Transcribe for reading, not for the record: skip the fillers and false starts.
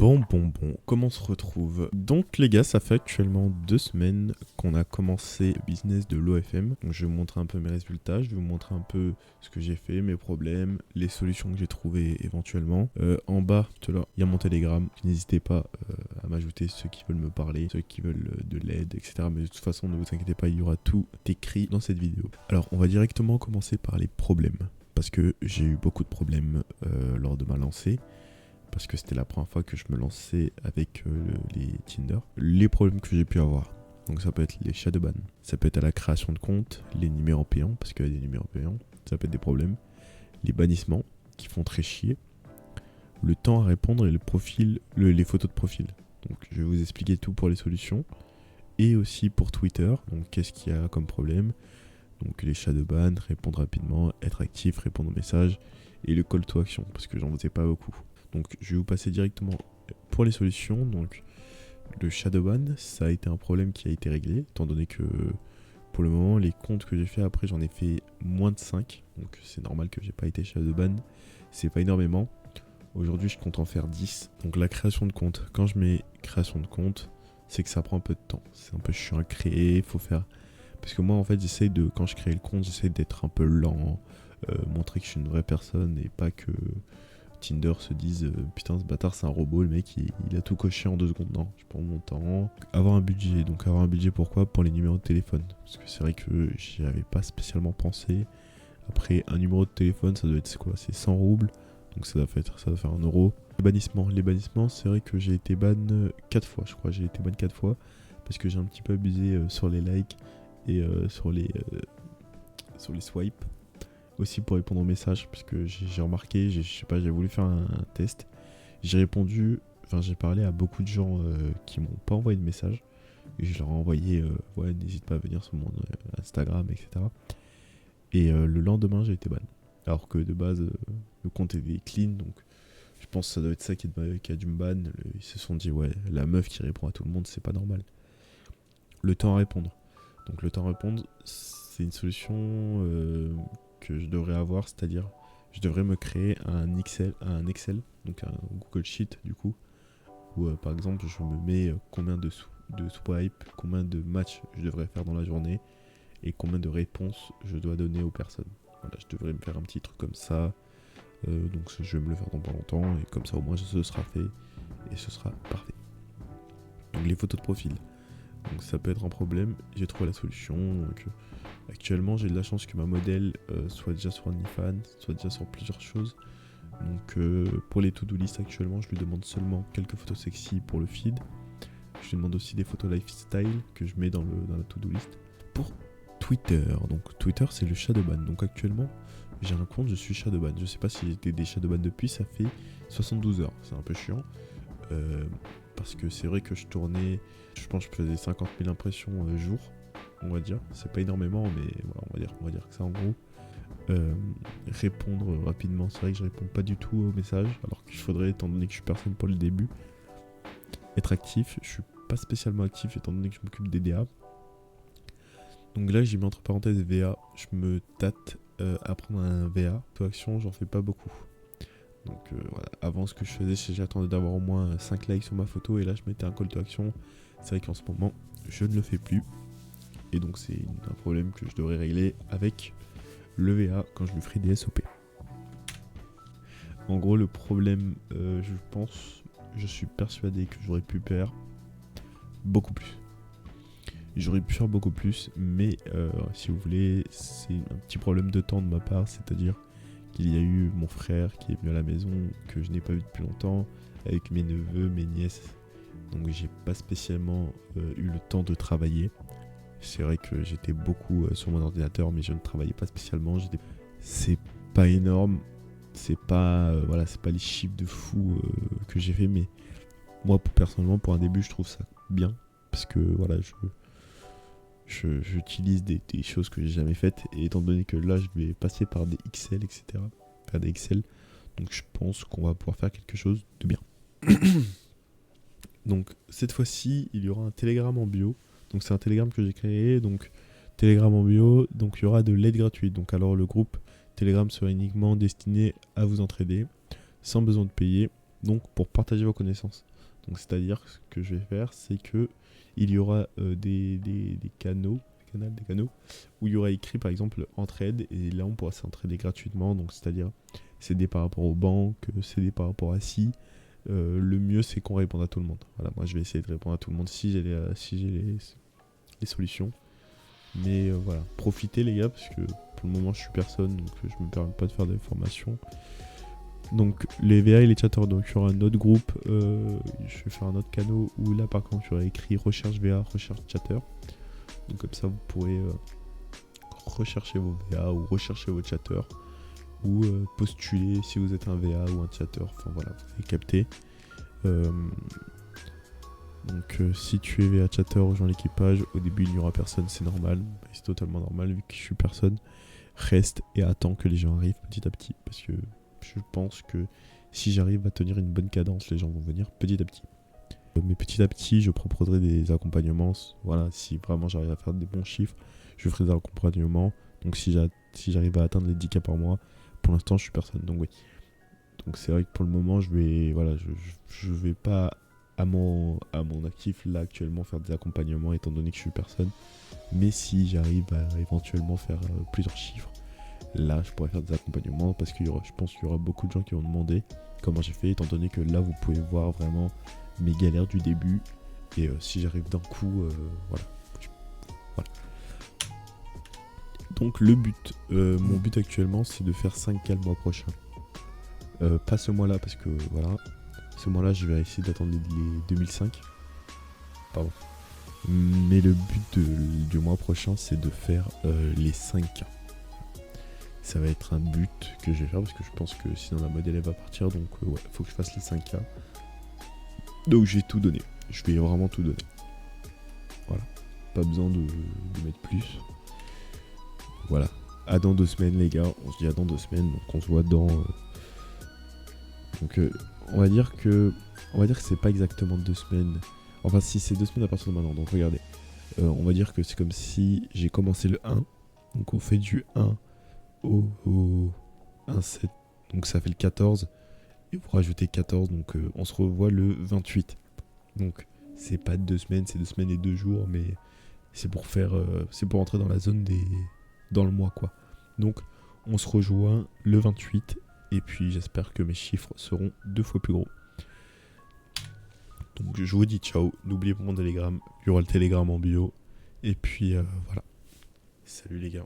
Bon, comment on se retrouve? Donc les gars, ça fait actuellement 2 semaines qu'on a commencé le business de l'OFM. Donc je vais vous montrer un peu mes résultats, je vais vous montrer un peu ce que j'ai fait, mes problèmes, les solutions que j'ai trouvées éventuellement. En bas, tout là, il y a mon Telegram. N'hésitez pas à m'ajouter ceux qui veulent me parler, ceux qui veulent de l'aide, etc. Mais de toute façon, ne vous inquiétez pas, il y aura tout écrit dans cette vidéo. Alors, on va directement commencer par les problèmes. Parce que j'ai eu beaucoup de problèmes lors de ma lancée. Parce que c'était la première fois que je me lançais avec les Tinder. Les problèmes que j'ai pu avoir. Donc ça peut être les shadowban, ça peut être à la création de compte, les numéros payants, parce qu'il y a des numéros payants, ça peut être des problèmes. Les bannissements, qui font très chier. Le temps à répondre et les photos de profil. Donc je vais vous expliquer tout pour les solutions. Et aussi pour Twitter, donc qu'est-ce qu'il y a comme problème. Donc les shadowban, répondre rapidement, être actif, répondre aux messages. Et le call to action, parce que j'en faisais pas beaucoup. Donc je vais vous passer directement pour les solutions. Donc le shadowban, ça a été un problème qui a été réglé, étant donné que pour le moment les comptes que j'ai fait après j'en ai fait moins de 5. Donc c'est normal que j'ai pas été shadowban, c'est pas énormément. Aujourd'hui je compte en faire 10. Donc la création de compte, quand je mets création de compte, c'est que ça prend un peu de temps. C'est un peu chiant à créer, faut faire... Parce que moi en fait j'essaye de, quand je crée le compte, j'essaye d'être un peu lent, montrer que je suis une vraie personne et pas que... Tinder se disent putain ce bâtard c'est un robot, le mec il a tout coché en 2 secondes. Non, je prends mon temps. Avoir un budget, donc avoir un budget pourquoi? Pour les numéros de téléphone. Parce que c'est vrai que j'y avais pas spécialement pensé. Après un numéro de téléphone ça doit être quoi? C'est 100 roubles. Donc ça doit faire 1€. Les bannissements, c'est vrai que j'ai été ban 4 fois je crois. J'ai été ban 4 fois. Parce que j'ai un petit peu abusé sur les likes et sur les swipes. Aussi pour répondre aux messages, parce que j'ai remarqué, je sais pas, j'ai voulu faire un test. J'ai répondu, j'ai parlé à beaucoup de gens qui m'ont pas envoyé de message. Et je leur ai envoyé, ouais, n'hésite pas à venir sur mon Instagram, etc. Et le lendemain, j'ai été ban. Alors que de base, le compte était clean, donc je pense que ça doit être ça qui a dû me ban. Ils se sont dit, ouais, la meuf qui répond à tout le monde, c'est pas normal. Le temps à répondre. Donc le temps à répondre, c'est une solution que je devrais avoir, c'est-à-dire je devrais me créer un Excel, donc un Google Sheet du coup, où par exemple je me mets combien de swipes, combien de matchs je devrais faire dans la journée et combien de réponses je dois donner aux personnes. Voilà, je devrais me faire un petit truc comme ça, donc je vais me le faire dans pas longtemps et comme ça au moins ce sera fait et ce sera parfait. Donc les photos de profil. Donc ça peut être un problème, j'ai trouvé la solution. Donc, actuellement j'ai de la chance que ma modèle soit déjà sur OnlyFans, soit déjà sur plusieurs choses. Donc pour les to-do list actuellement je lui demande seulement quelques photos sexy pour le feed. Je lui demande aussi des photos lifestyle que je mets dans la to-do list. Pour Twitter, donc Twitter c'est le shadowban. Donc actuellement j'ai un compte, je suis shadowban. Je sais pas si j'étais des shadowban depuis, ça fait 72 heures, c'est un peu chiant. Parce que c'est vrai que je tournais, je pense que je faisais 50 000 impressions jour, on va dire. C'est pas énormément, mais voilà, on va dire que ça en gros. Répondre rapidement, c'est vrai que je réponds pas du tout aux messages, alors qu'il faudrait, étant donné que je suis personne pour le début. Être actif, je suis pas spécialement actif étant donné que je m'occupe des DA. Donc là j'ai mis entre parenthèses VA, je me tâte à prendre un VA. Peu action, j'en fais pas beaucoup. Donc voilà, avant ce que je faisais, j'attendais d'avoir au moins 5 likes sur ma photo et là je mettais un call to action. C'est vrai qu'en ce moment, je ne le fais plus. Et donc c'est un problème que je devrais régler avec le VA quand je lui ferai des SOP. En gros, le problème, je suis persuadé que j'aurais pu faire beaucoup plus. J'aurais pu faire beaucoup plus, mais si vous voulez, c'est un petit problème de temps de ma part, c'est-à-dire qu'il y a eu mon frère qui est venu à la maison, que je n'ai pas vu depuis longtemps, avec mes neveux, mes nièces. Donc j'ai pas spécialement eu le temps de travailler. C'est vrai que j'étais beaucoup sur mon ordinateur, mais je ne travaillais pas spécialement. C'est pas énorme, c'est pas c'est pas les chiffres de fou que j'ai fait, mais moi personnellement pour un début je trouve ça bien parce que voilà j'utilise des choses que j'ai jamais faites et étant donné que là je vais passer par des Excel, etc. Faire des Excel, donc je pense qu'on va pouvoir faire quelque chose de bien. Donc cette fois-ci il y aura un Telegram en bio. Donc c'est un Telegram que j'ai créé, donc Telegram en bio, donc il y aura de l'aide gratuite. Donc alors le groupe Telegram sera uniquement destiné à vous entraider, sans besoin de payer. Donc pour partager vos connaissances. Donc c'est-à-dire ce que je vais faire, c'est que il y aura des canaux, des canaux où il y aura écrit par exemple entraide, et là on pourra s'entraider gratuitement. Donc c'est-à-dire s'aider par rapport aux banques, s'aider par rapport à si. Le mieux c'est qu'on réponde à tout le monde. Voilà, moi je vais essayer de répondre à tout le monde si j'ai les solutions. Mais voilà, profitez les gars, parce que pour le moment je suis personne, donc je me permets pas de faire des formations. Donc les VA et les chatters, donc il y aura un autre groupe, je vais faire un autre canal où là par contre il y aura écrit recherche VA, recherche chatter. Donc comme ça vous pourrez rechercher vos VA ou rechercher vos chatters, ou postuler si vous êtes un VA ou un chatter, enfin voilà, vous avez capté. Donc si tu es VA chatter, rejoins l'équipage, au début il n'y aura personne, c'est normal, c'est totalement normal vu que je suis personne. Reste et attends que les gens arrivent petit à petit, parce que je pense que si j'arrive à tenir une bonne cadence, les gens vont venir petit à petit. Mais petit à petit, je proposerai des accompagnements. Voilà, si vraiment j'arrive à faire des bons chiffres, je ferai des accompagnements. Donc si j'arrive à atteindre les 10K par mois, pour l'instant je suis personne. Donc oui. Donc c'est vrai que pour le moment, je vais pas à mon actif là actuellement faire des accompagnements étant donné que je suis personne. Mais si j'arrive à éventuellement faire plusieurs chiffres, là je pourrais faire des accompagnements, parce que je pense qu'il y aura beaucoup de gens qui vont demander comment j'ai fait, étant donné que là vous pouvez voir vraiment mes galères du début, et si j'arrive d'un coup, voilà. Donc le but, mon but actuellement c'est de faire 5K le mois prochain. Pas ce mois là, parce que voilà, ce mois là je vais essayer d'attendre les 2005. Pardon. Mais le but du mois prochain c'est de faire les 5K. Ça va être un but que je vais faire, parce que je pense que sinon la modèle elle va partir, donc ouais, faut que je fasse les 5K. Donc je vais tout donner, je vais vraiment tout donner. Voilà, pas besoin de mettre plus. Voilà, à dans 2 semaines les gars, on se dit à dans 2 semaines, donc on se voit dans... Donc on va dire que c'est pas exactement 2 semaines. Enfin si, c'est 2 semaines à partir de maintenant, donc regardez. On va dire que c'est comme si j'ai commencé le 1, donc on fait du 1 au 1,7, donc ça fait le 14, et vous rajoutez 14, donc on se revoit le 28. Donc c'est pas 2 semaines, c'est 2 semaines et 2 jours, mais c'est pour faire, c'est pour entrer dans la zone dans le mois quoi. Donc on se rejoint le 28, et puis j'espère que mes chiffres seront 2 fois plus gros. Donc je vous dis ciao, n'oubliez pas mon Telegram, il y aura le Telegram en bio, et puis voilà. Salut les gars.